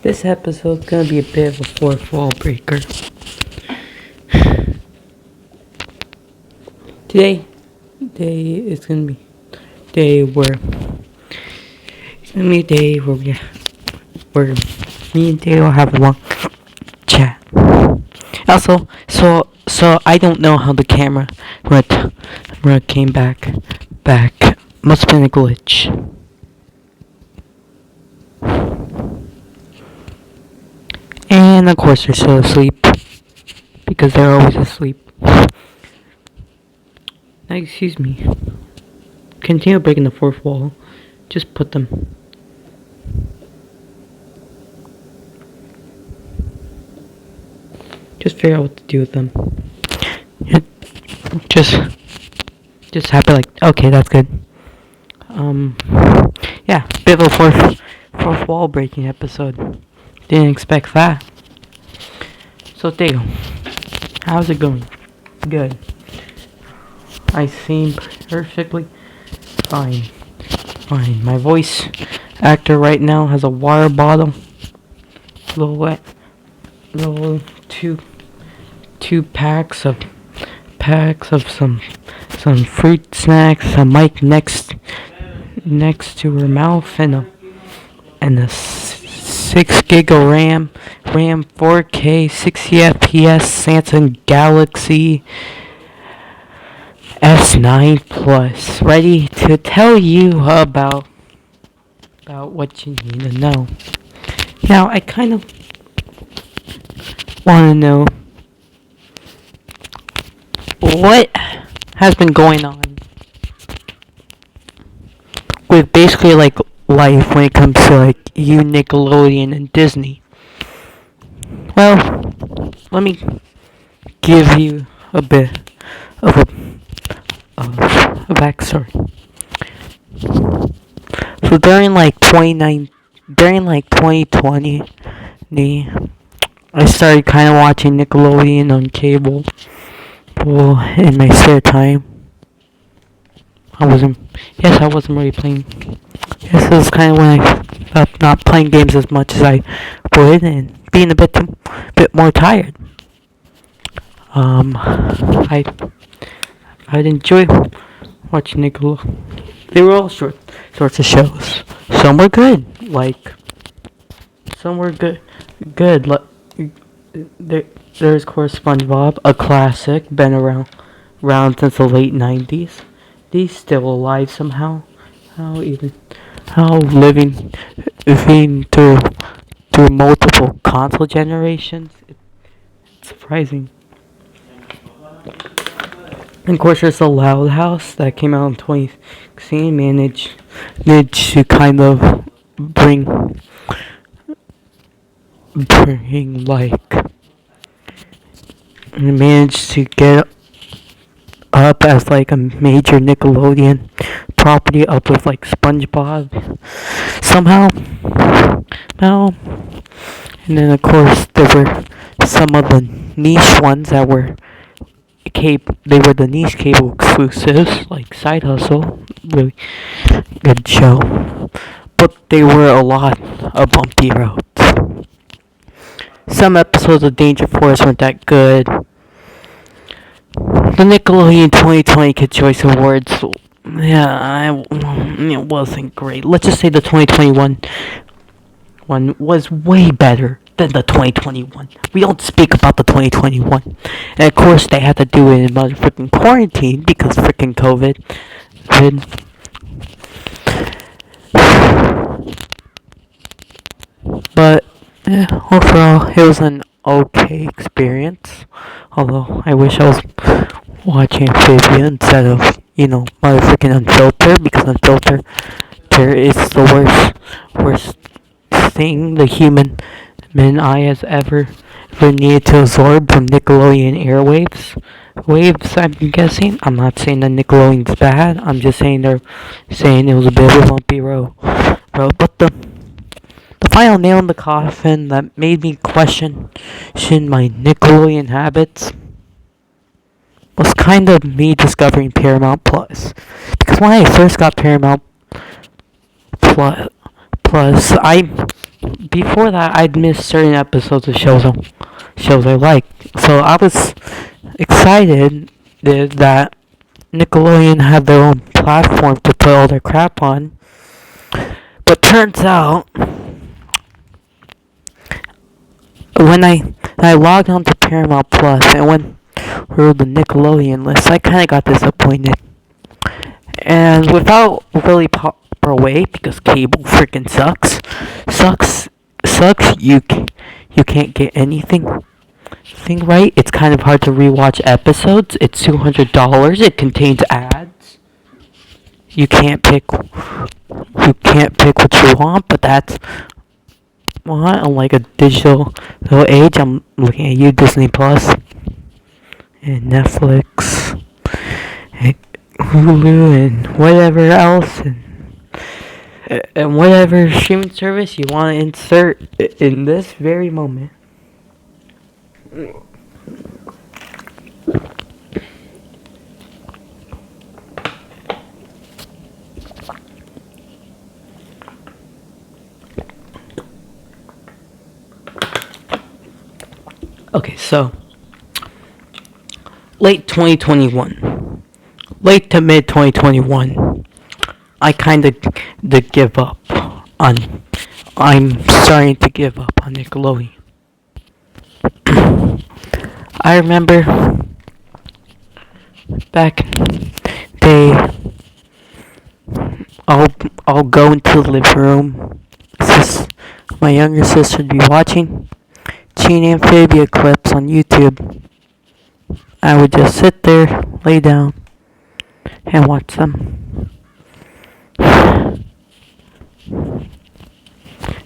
This episode's gonna be a bit of a fourth wall breaker. Today is gonna be day where where me and Dave will have a long chat. Also, so I don't know how the camera came back. Must have been a glitch. And of course they're still asleep. Because they're always asleep. Now, excuse me. Continue breaking the fourth wall. Just put them. Just figure out what to do with them. Just happy like, okay, that's good. Yeah, bit of a fourth wall breaking episode. Didn't expect that. So Theo, how's it going? Good. I seem perfectly fine. My voice actor right now has a water bottle. Little two packs of some fruit snacks, a mic next to her mouth, and a 6 gig of RAM 4K 60 FPS Samsung Galaxy S9 Plus, ready to tell you about what you need to know. Now, I kind of want to know what has been going on with basically like life when it comes to like you, Nickelodeon, and Disney. Well, let me give you a bit of a backstory. So during 2020, I started kind of watching Nickelodeon on cable. Well, in my spare time, I wasn't really playing. This was kind of when I felt not playing games as much as I would, and being a bit more tired. I'd enjoy watching Nickelodeon. They were all sorts of shows. Some were good, There's of course SpongeBob, a classic, been around since the late 90s. He's still alive somehow. How living through multiple console generations. It's surprising. And of course, there's the Loud House that came out in 2016. Managed to kind of bring managed to get up as like a major Nickelodeon property, up with like SpongeBob somehow. No. And then of course there were some of the niche ones that were the niche cable exclusives, like Side Hustle, really good show. But they were a lot of bumpy roads. Some episodes of Danger Force weren't that good. The Nickelodeon 2020 Kid Choice Awards, it wasn't great. Let's just say the 2021 one was way better than the 2021. We don't speak about the 2021. And of course, they had to do it in motherfucking quarantine because freaking COVID. But overall, it was an okay experience. Although I wish I was watching Amphibia instead of motherfucking Unfiltered, because Unfiltered is the worst thing the human eye has ever needed to absorb from Nickelodeon airwaves. I'm guessing. I'm not saying that Nickelodeon's bad. I'm just saying it was a bit of a bumpy road. But the final nail in the coffin that made me question my Nickelodeon habits was kind of me discovering Paramount Plus. Because when I first got Paramount Plus, I before that, I'd missed certain episodes of shows I liked. So I was excited that Nickelodeon had their own platform to put all their crap on. But turns out, when I logged on to Paramount Plus and went through the Nickelodeon list, I kind of got disappointed. And without really proper way, because cable freaking sucks. You can't get anything right. It's kind of hard to rewatch episodes. It's $200. It contains ads. You can't pick what you want, but that's what unlike a digital age. I'm looking at you, Disney Plus and Netflix and Hulu and whatever else and whatever streaming service you want to insert in this very moment. Okay, so late to mid 2021, I kind of did give up on. I'm starting to give up on Nickelodeon. I remember back day. I'll go into the living room. My younger sister would be watching Teen Amphibia clips on YouTube. I would just sit there, lay down, and watch them.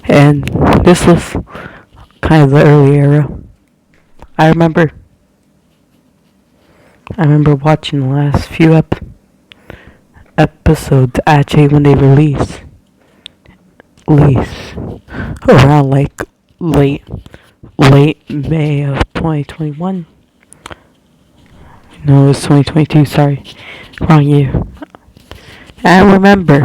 And this was kind of the early era. I remember watching the last few episodes actually when they release around like late May of 2021. No, it was 2022. Sorry, wrong year. I remember,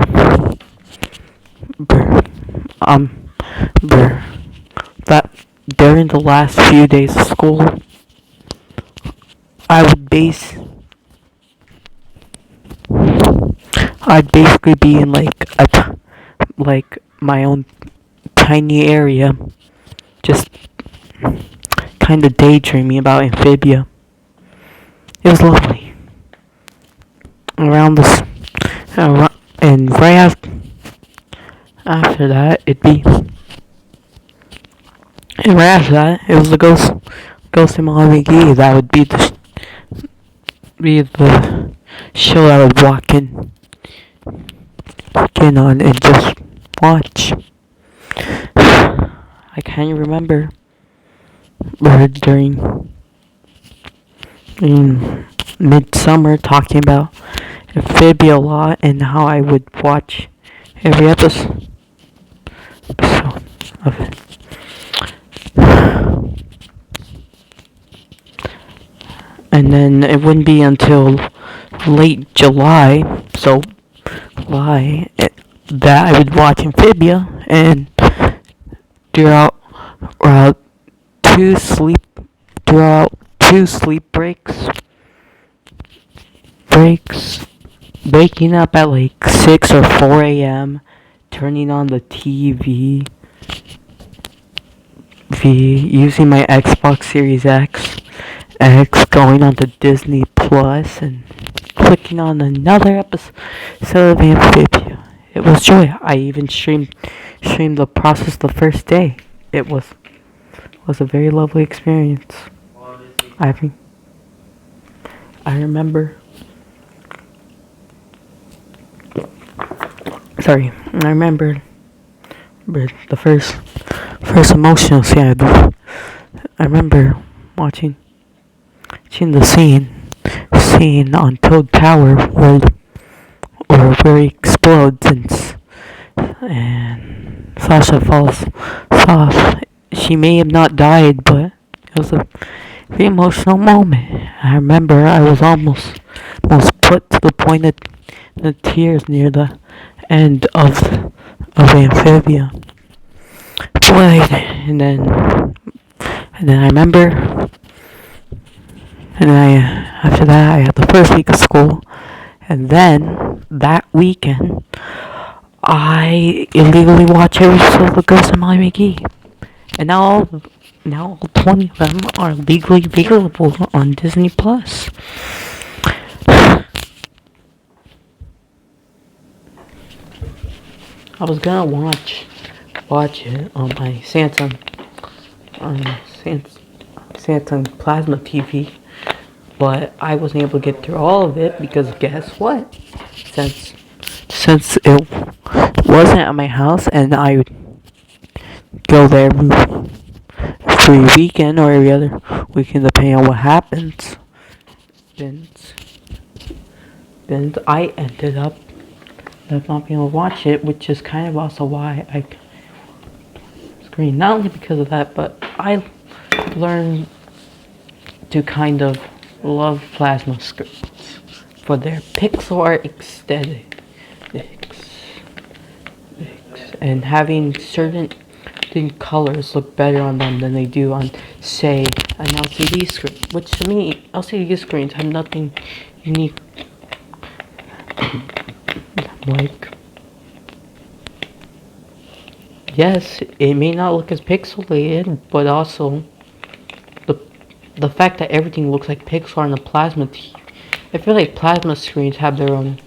that during the last few days of school, I'd basically be in like my own tiny area, just kind of daydreaming about Amphibia. It was lovely. And right after that, it was the Ghost in Molly McGee. That would be the show I would walk in on and just watch. I kind of remember during midsummer talking about Amphibia a lot and how I would watch every episode of it. And then it wouldn't be until late July, that I would watch Amphibia, and throughout two sleep breaks, waking up at like 6 or 4 a.m., turning on the TV, using my Xbox Series X, going on to Disney Plus, and clicking on another episode of Amphibia. It was joy. I even streamed the process the first day. It was a very lovely experience. I remember. I remember the first emotional scene. I remember watching the scene on Toad Tower where he explodes and Sasha falls off. She may have not died, but it was a very emotional moment. I remember I was almost put to the point of the tears near the end of Amphibia. wait, and then I remember, and then after that I had the first week of school, and then that weekend I illegally watched every single Ghost of Molly McGee, and now all 20 of them are legally available on Disney Plus. I was gonna watch it on my Samsung Plasma TV, but I wasn't able to get through all of it because guess what? Since it wasn't at my house and I would go there every weekend or every other weekend depending on what happens, then I ended up not being able to watch it, which is kind of also why I screen. Not only because of that, but I learned to kind of love plasma screens for their pixel art aesthetics and having certain colors look better on them than they do on, say, an LCD screen. Which to me, LCD screens have nothing unique. Like, yes, it may not look as pixelated, but also the fact that everything looks like pixel on a plasma TV. I feel like plasma screens have their own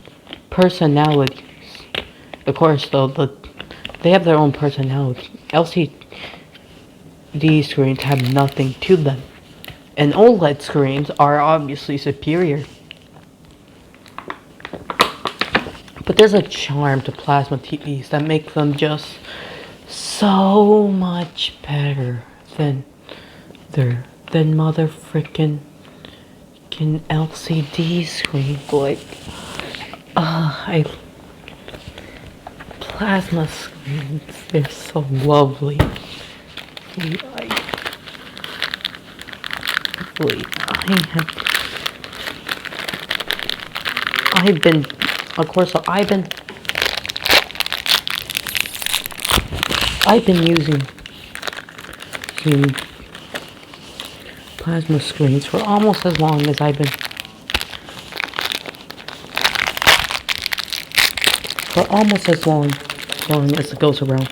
personalities. Of course, though, they have their own personality. LCD screens have nothing to them, and OLED screens are obviously superior. But there's a charm to plasma TVs that make them just so much better than mother frickin' LCD screens. Like, plasma screens, they're so lovely. I've been, of course, so I've been using plasma screens for almost as long as I've been for almost as long as it goes around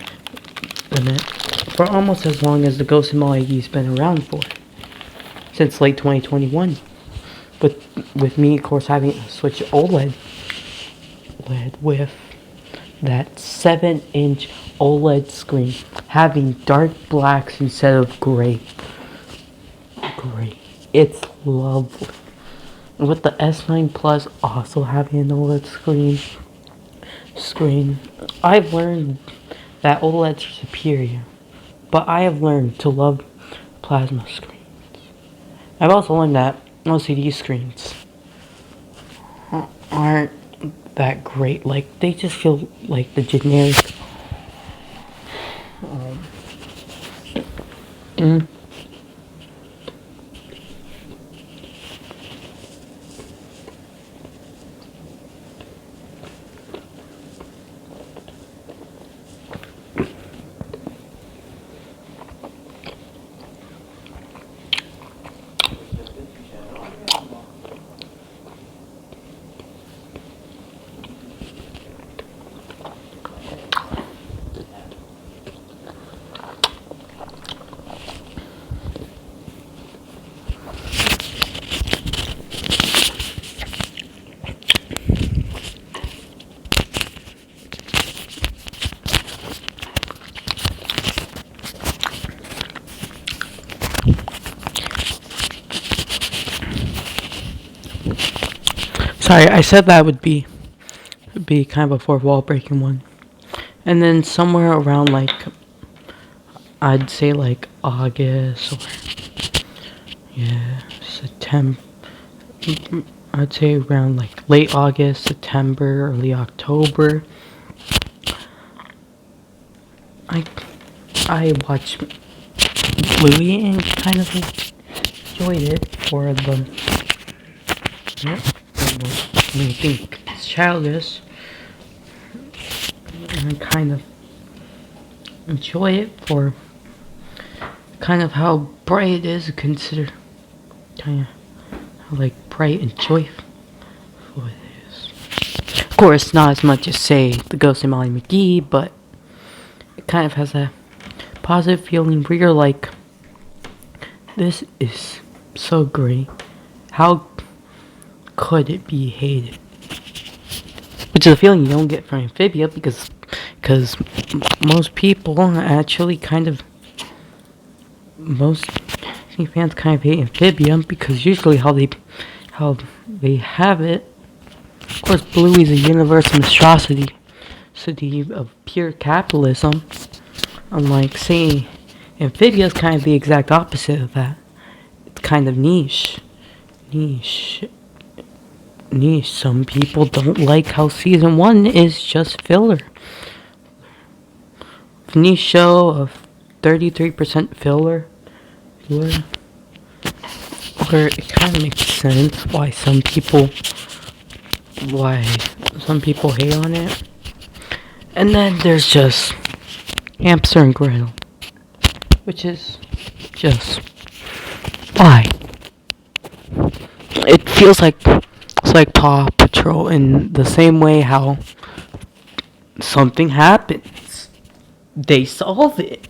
for almost as long as the Ghost of Malagi's been around for, since late 2021. But with me, of course, having a Switch OLED with that 7-inch OLED screen, having dark blacks instead of gray. It's lovely. And with the S9 Plus also having an OLED screen, I've learned that OLEDs are superior, but I have learned to love plasma screens. I've also learned that LCD screens aren't that great. Like, they just feel like the generic Sorry, I said that would be kind of a fourth wall breaking one. And then somewhere around, like, I'd say like August or September. I'd say around like late August, September, early October. I watched Bluey and kind of enjoyed it for the. I think it's childish and kind of enjoy it for kind of how bright it is, consider kind of how like bright and joyful it is. Of course, not as much as say the Ghost of Molly McGee, but it kind of has a positive feeling where you're like, this is so great. How could it be hated? Which is a feeling you don't get from Amphibia because most people actually kind of most fans kind of hate Amphibia because usually how they have it. Of course, Bluey's a universal monstrosity of pure capitalism. Unlike, say, Amphibia is kind of the exact opposite of that. It's kind of niche. Some people don't like how season 1 is just filler. Niche show of 33% filler. Where it kind of makes sense why some people hate on it. And then there's just Hamster and Gretel, which is just why it feels like it's like Paw Patrol in the same way how something happens, they solve it.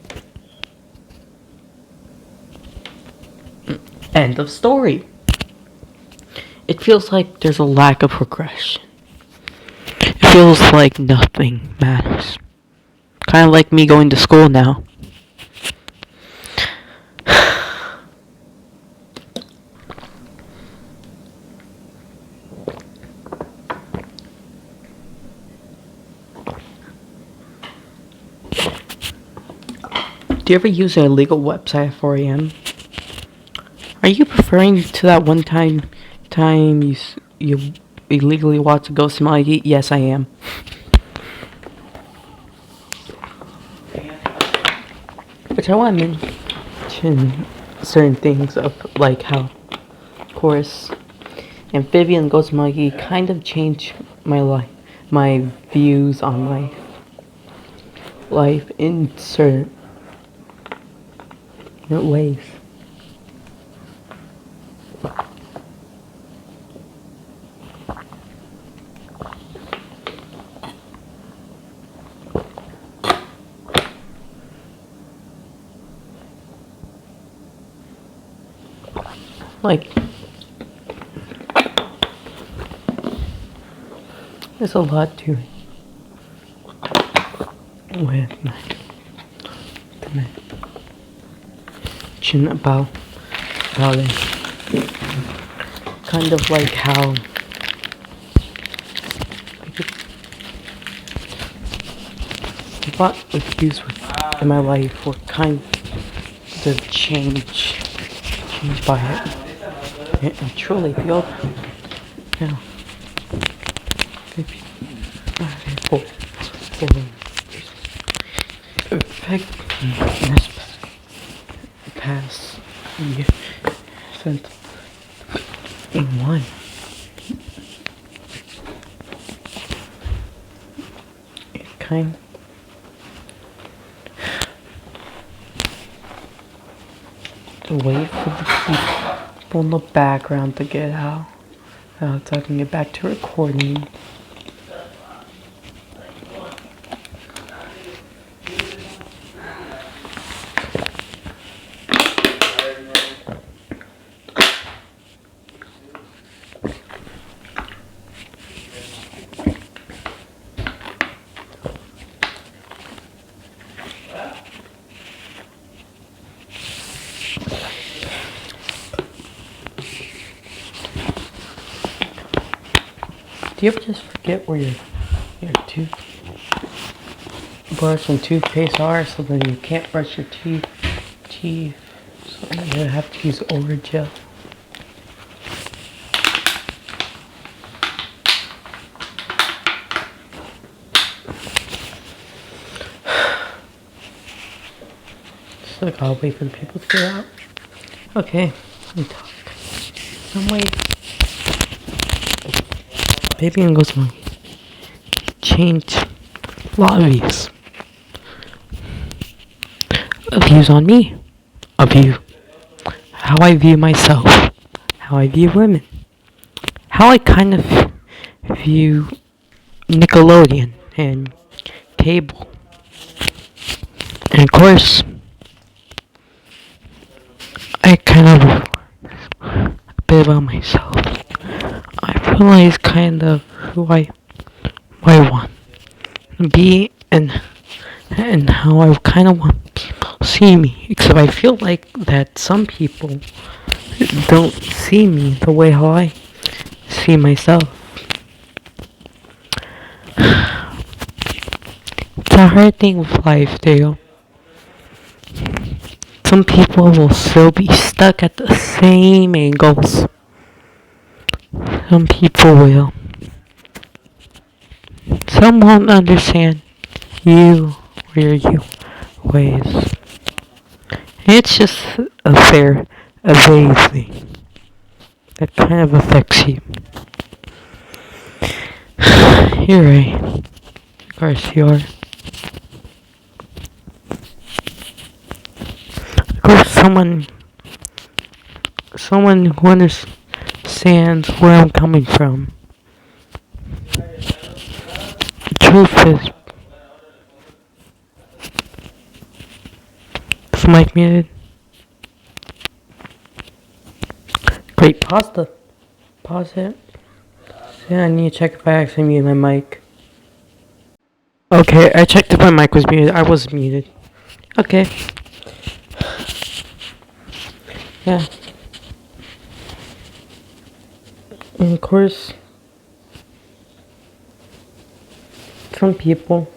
End of story. It feels like there's a lack of progression. It feels like nothing matters. Kind of like me going to school now. Do you ever use an illegal website at 4 a.m.? Are you referring to that one time you illegally watched a Ghost of Molly? Yes, I am. Which I want to mention certain things of like how, of course, Amphibia and Ghost of Molly kind of changed my life, my views on life in certain ways. Like, there's a lot to it with my mention about it. Kind of like how a lot of views in my life were kind of changed by it. And truly feel effect this past year since in one. It kind to wait for the people in the background to get out. So I can get back to recording. Do you ever just forget where your toothbrush and toothpaste are, so that you can't brush your teeth, so you have to use Orajel? So I'll wait for the people to get out. Okay, let me talk. I'm waiting. Baby and Ghost Monkey changed a lot of these. views on me, a view how I view myself, how I view women, how I kind of view Nickelodeon and cable, and of course, I kind of a bit about myself. I realize kind of who I want to be and how I kind of want people to see me. Except I feel like that some people don't see me the way how I see myself. It's a hard thing with life, Dale. Some people will still be stuck at the same angles. Some people will. Some won't understand you or your ways. It's just a vague thing that kind of affects you. You're right. Of course you are. Of course someone who understands where I'm coming from. The truth is mic muted. Great, pause it. Yeah, I need to check if I actually muted my mic. Okay, I checked if my mic was muted. I was muted. Okay. Yeah. And of course, some people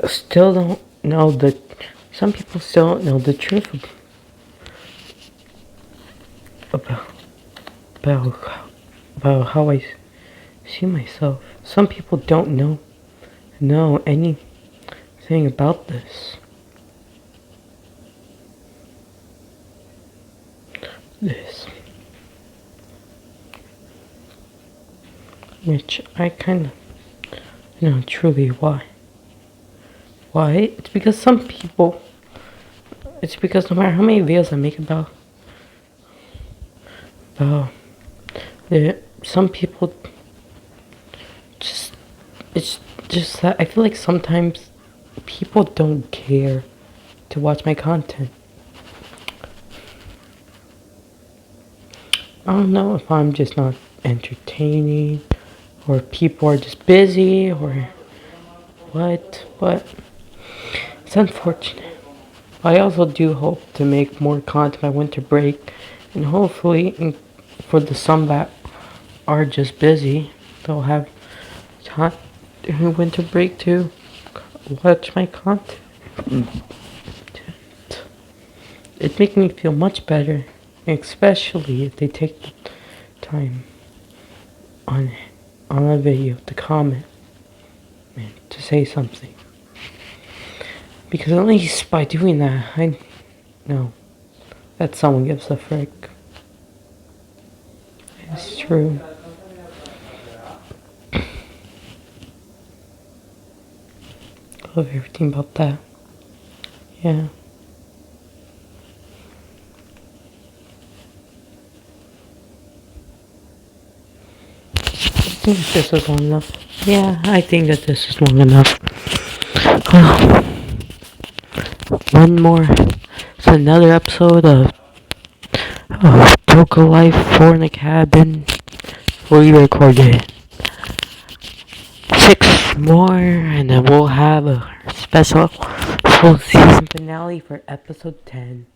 still don't know some people still don't know the truth about about how I see myself. Some people don't know anything about this. Which I kind of know truly why. Why? It's because no matter how many videos I make about some people it's just that I feel like sometimes people don't care to watch my content. I don't know if I'm just not entertaining or people are just busy or what, but it's unfortunate. I also do hope to make more content by winter break, and hopefully for the some that are just busy, they'll have time during winter break to watch my content. It makes me feel much better, especially if they take the time on a video to comment and to say something. Because at least by doing that, I know that someone gives a frick. It's true. I love everything about that. Yeah. I think this is long enough. Yeah, I think that this is long enough. One more. It's another episode of TOCA Life 4 in a Cabin. We recorded 6 more, and then we'll have a special full season finale for episode 10.